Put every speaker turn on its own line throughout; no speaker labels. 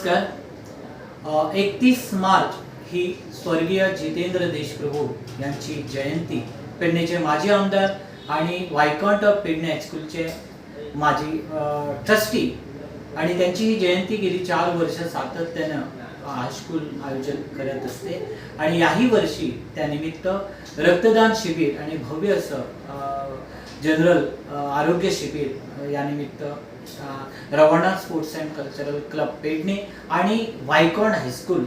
नमस्कार। 31 मार्च ही स्वर्गीय जितेंद्र देशप्रभू यांची जयंती, पेडणेचे माजी आमदार आणि वायकॉन्ट ऑफ पेडणे हायस्कूलचे माजी ट्रस्टी, आणि त्यांची ही जयंती गेली 4 वर्ष सातत्यानं हायस्कूल आयोजन करत असते। आणि याही वर्षी त्यानिमित्त रक्तदान शिबिर आणि भव्य असं जनरल आरोग्य शिबिर यानिमित्त रवाना sports and cultural club Pernem आणि वायकॉन्ट हायस्कूल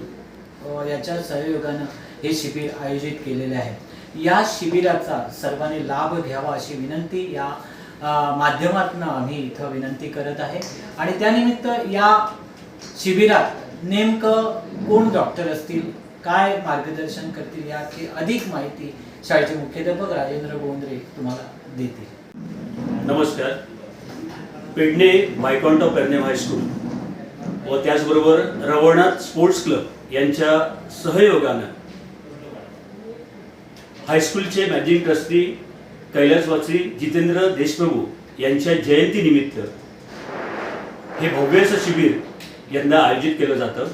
याच्या सहयोगानं हे शिबिर आयोजित केलेले आहे। या शिबिराचा सर्वांनी लाभ घ्यावा अशी विनंती या माध्यमातून आम्ही इथं विनंती करत आहे। आणि त्यानिमित्त या शिबिरात नेमकं कोण डॉक्टर असतील, काय मार्गदर्शन करतील, याची अधिक माहिती शाळेचे मुख्याध्यापक राजेंद्र गोंद्रे तुम्हाला देतील।
नमस्कार। पेडणे वायकॉन्ट ऑफ पेडणे हायस्कूल व त्याचबरोबर रवळनाथ स्पोर्ट्स क्लब यांच्या सहयोगानं हायस्कूलचे मॅनेजिंग ट्रस्टी कैलासवासी जितेंद्र देशप्रभू यांच्या जयंतीनिमित्त हे भव्य असं शिबिर यंदा आयोजित केलं जातं।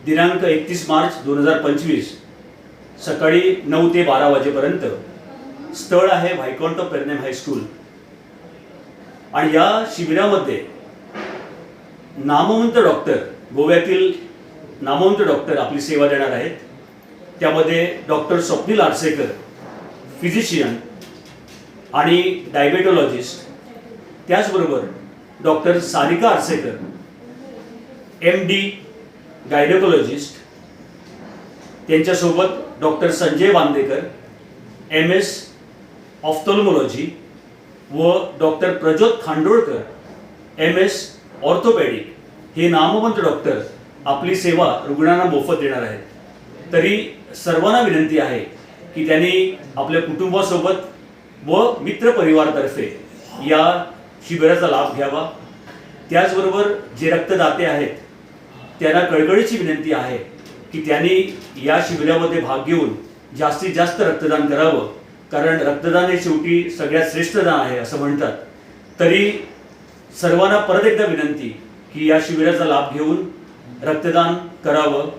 दिनांक 31 मार्च 2025 सकाळी 9 ते 12 वाजेपर्यंत स्थळ आहे वायकॉन्ट ऑफ पेडणे हायस्कूल। आणि या शिबिरामध्ये नामवंत डॉक्टर, गोव्यातील नामवंत डॉक्टर आपली सेवा देणार आहेत। त्यामध्ये डॉक्टर स्वप्नील आरसेकर फिजिशियन आणि डायबेटोलॉजिस्ट, त्याचबरोबर डॉक्टर सारिका आरसेकर MD गायनेकोलॉजिस्ट, त्यांच्यासोबत डॉक्टर संजय बांदेकर MS ऑफ्थॉल्मॉलॉजी व doctor Prajyot Khandolkar MS orthopaedic हे नामवंत डॉक्टर आपली सेवा रुग्णांना मोफत देणार आहेत। तरी सर्वांना विनंती आहे की त्यांनी आपल्या कुटुंबासोबत व मित्रपरिवारातर्फे या शिबिराचा लाभ घ्यावा। त्याचबरोबर जे रक्तदाते आहेत त्यांना कळकळीची विनंती आहे की त्यांनी या शिबिरामध्ये भाग घेऊन जास्तीत जास्त रक्तदान करावं, कारण रक्तदान हे शेवटी सगळ्यात श्रेष्ठ दान आहे असं म्हणतात। तरी सर्वांना परत एकदा विनंती की या शिबिराचा लाभ घेऊन रक्तदान करावं।